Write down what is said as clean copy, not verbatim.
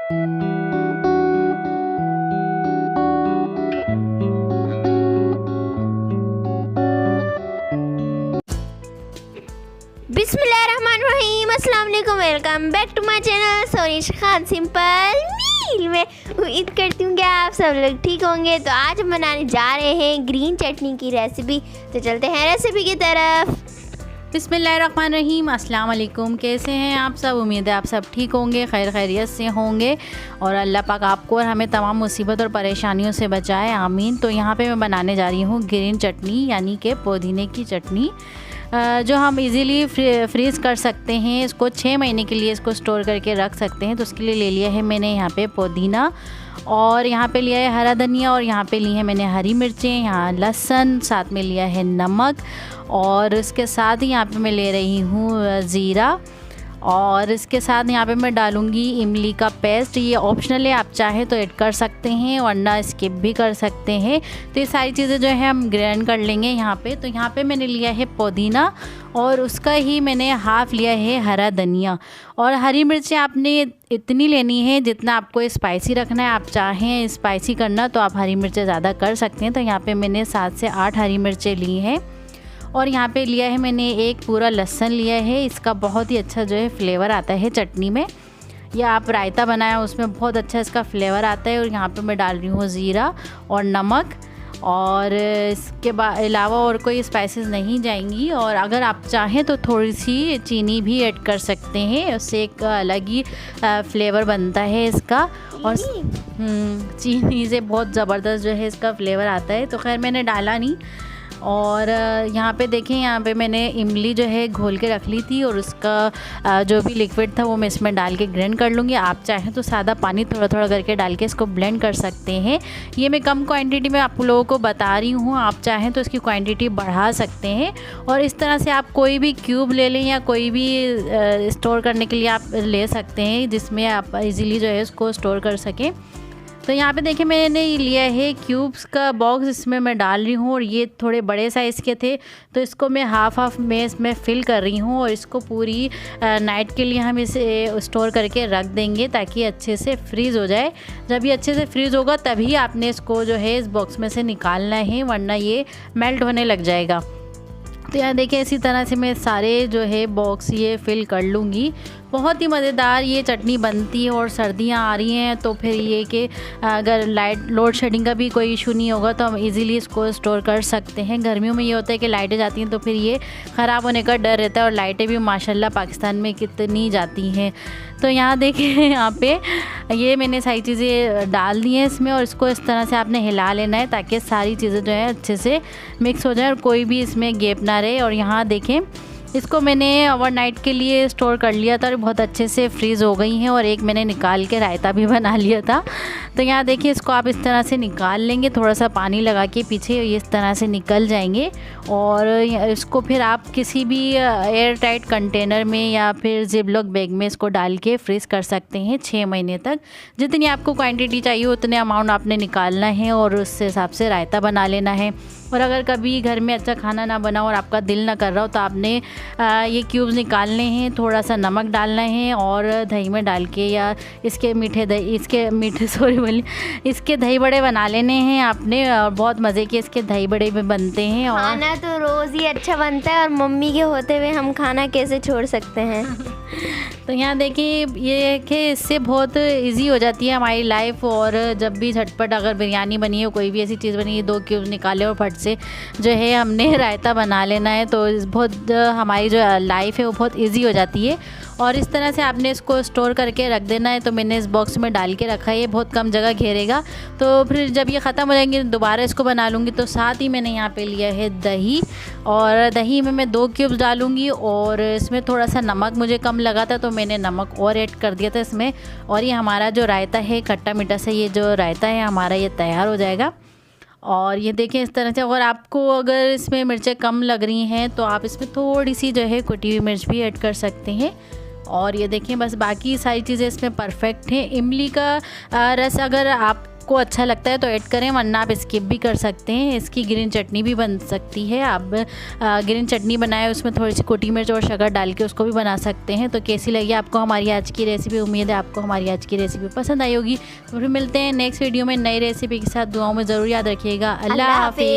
बिस्मिल्लाहिर्रहमानिर्रहीम, अस्सलाम वालेकुम, welcome back to my channel Sonish Khan simple meal. मैं उम्मीद करती हूँ कि आप सब लोग ठीक होंगे। तो आज हम बनाने जा रहे हैं ग्रीन चटनी की रेसिपी। तो चलते हैं रेसिपी की तरफ। बिस्मिल्लाहिर्रहमानिर्रहीम, अस्सलाम वालेकुम। कैसे हैं आप सब? उम्मीद है आप सब ठीक होंगे, खैर खैरियत से होंगे और अल्लाह पाक आपको और हमें तमाम मुसीबत और परेशानियों से बचाए, आमीन। तो यहाँ पे मैं बनाने जा रही हूँ ग्रीन चटनी, यानी कि पुदीने की चटनी, जो हम इजीली फ्रीज़ कर सकते हैं। इसको 6 महीने के लिए इसको स्टोर करके रख सकते हैं। तो उसके लिए ले लिया है मैंने यहाँ पे पुदीना, और यहाँ पे लिया है हरा धनिया, और यहाँ पे ली है मैंने हरी मिर्चें, यहाँ लहसुन, साथ में लिया है नमक, और इसके साथ ही यहाँ पे मैं ले रही हूँ ज़ीरा, और इसके साथ यहाँ पे मैं डालूँगी इमली का पेस्ट। ये ऑप्शनल है, आप चाहे तो ऐड कर सकते हैं वरना स्किप भी कर सकते हैं। तो ये सारी चीज़ें जो है हम ग्राइंड कर लेंगे यहाँ पे। तो यहाँ पे मैंने लिया है पुदीना, और उसका ही मैंने हाफ़ लिया है हरा धनिया, और हरी मिर्चें आपने इतनी लेनी है जितना आपको स्पाइसी रखना है। आप चाहें स्पाइसी करना तो आप हरी मिर्चें ज़्यादा कर सकते हैं। तो यहाँ पे मैंने 7 से 8 हरी मिर्चें ली हैं, और यहाँ पे लिया है मैंने एक पूरा लहसुन लिया है। इसका बहुत ही अच्छा जो है फ्लेवर आता है चटनी में, या आप रायता बनाया उसमें बहुत अच्छा इसका फ्लेवर आता है। और यहाँ पे मैं डाल रही हूँ ज़ीरा और नमक, और इसके अलावा और कोई स्पाइसेस नहीं जाएंगी। और अगर आप चाहें तो थोड़ी सी चीनी भी ऐड कर सकते हैं, उससे एक अलग ही फ्लेवर बनता है इसका। और चीनी से बहुत ज़बरदस्त जो है इसका फ्लेवर आता है। तो खैर मैंने डाला नहीं। और यहाँ पे देखें, यहाँ पे मैंने इमली जो है घोल के रख ली थी, और उसका जो भी लिक्विड था वो मैं इसमें डाल के ग्राइंड कर लूँगी। आप चाहें तो सादा पानी थोड़ा थोड़ा करके डाल के इसको ब्लेंड कर सकते हैं। ये मैं कम क्वांटिटी में आप लोगों को बता रही हूँ, आप चाहें तो इसकी क्वांटिटी बढ़ा सकते हैं। और इस तरह से आप कोई भी क्यूब ले लें, या कोई भी स्टोर करने के लिए आप ले सकते हैं जिसमें आप इजीली जो है इसको स्टोर कर सकें। तो यहाँ पे देखिए मैंने लिया है क्यूब्स का बॉक्स, इसमें मैं डाल रही हूँ, और ये थोड़े बड़े साइज़ के थे तो इसको मैं हाफ में इसमें फ़िल कर रही हूँ। और इसको पूरी नाइट के लिए हम इसे स्टोर करके रख देंगे ताकि अच्छे से फ्रीज़ हो जाए। जब ये अच्छे से फ्रीज़ होगा तभी आपने इसको जो है इस बॉक्स में से निकालना है, वरना ये मेल्ट होने लग जाएगा। तो यहाँ देखिए इसी तरह से मैं सारे जो है बॉक्स ये फ़िल कर लूँगी। बहुत ही मज़ेदार ये चटनी बनती है, और सर्दियाँ आ रही हैं तो फिर ये कि अगर लोड शेडिंग का भी कोई इशू नहीं होगा तो हम इजीली इसको स्टोर कर सकते हैं। गर्मियों में ये होता है कि लाइटें जाती हैं तो फिर ये ख़राब होने का डर रहता है, और लाइटें भी माशाल्लाह पाकिस्तान में कितनी जाती हैं। तो यहाँ देखिए यहाँ पे ये मैंने सारी चीज़ें डाल दी हैं इसमें, और इसको इस तरह से आपने हिला लेना है ताकि सारी चीज़ें जो है अच्छे से मिक्स हो जाए और कोई भी इसमें गैप ना रहे। और यहाँ देखें इसको मैंने ओवरनाइट के लिए स्टोर कर लिया था और बहुत अच्छे से फ्रीज़ हो गई हैं, और एक मैंने निकाल के रायता भी बना लिया था। तो यहाँ देखिए इसको आप इस तरह से निकाल लेंगे, थोड़ा सा पानी लगा के पीछे, ये इस तरह से निकल जाएंगे। और इसको फिर आप किसी भी एयर टाइट कंटेनर में या फिर जिपलॉक बैग में इसको डाल के फ्रीज़ कर सकते हैं 6 महीने तक। जितनी आपको क्वांटिटी चाहिए उतने अमाउंट आपने निकालना है, और उस हिसाब से रायता बना लेना है। और अगर कभी घर में अच्छा खाना ना बना और आपका दिल ना कर रहा हो तो आपने ये क्यूब्स निकालने हैं, थोड़ा सा नमक डालना है, और दही में डाल के, या इसके इसके दही बड़े बना लेने हैं आपने। और बहुत मज़े के इसके दही बड़े भी बनते हैं। और खाना तो रोज़ ही अच्छा बनता है, और मम्मी के होते हुए हम खाना कैसे छोड़ सकते हैं। तो यहाँ देखिए ये कि इससे बहुत इजी हो जाती है हमारी लाइफ। और जब भी झटपट अगर बिरयानी बनी है, कोई भी ऐसी चीज़ बनी है, 2 क्यूब निकाले और फट से जो है हमने रायता बना लेना है, तो बहुत हमारी जो लाइफ है वो बहुत इजी हो जाती है। और इस तरह से आपने इसको स्टोर करके रख देना है। तो मैंने इस बॉक्स में डाल के रखा है, ये बहुत कम जगह घेरेगा। तो फिर जब ये ख़त्म हो जाएंगे दोबारा इसको बना लूँगी। तो साथ ही मैंने यहाँ पे लिया है दही, और दही में मैं 2 क्यूब्स डालूँगी, और इसमें थोड़ा सा नमक मुझे कम लगा था तो मैंने नमक और ऐड कर दिया था इसमें। और ये हमारा जो रायता है खट्टा मीठा से, ये जो रायता है हमारा ये तैयार हो जाएगा। और ये देखें इस तरह से। और आपको अगर इसमें मिर्चें कम लग रही हैं तो आप इसमें थोड़ी सी जो है कुटी हुई मिर्च भी ऐड कर सकते हैं। और ये देखें बस बाकी सारी चीज़ें इसमें परफेक्ट हैं। इमली का रस अगर आप आपको अच्छा लगता है तो ऐड करें, वरना आप स्किप भी कर सकते हैं। इसकी ग्रीन चटनी भी बन सकती है। आप ग्रीन चटनी बनाए, उसमें थोड़ी सी कुटी मिर्च और शक्कर डाल के उसको भी बना सकते हैं। तो कैसी लगी आपको हमारी आज की रेसिपी? उम्मीद है आपको हमारी आज की रेसिपी पसंद आई होगी। तो फिर मिलते हैं नेक्स्ट वीडियो में नई रेसिपी के साथ। दुआओं में ज़रूर याद रखिएगा। अल्लाह हाफिज़।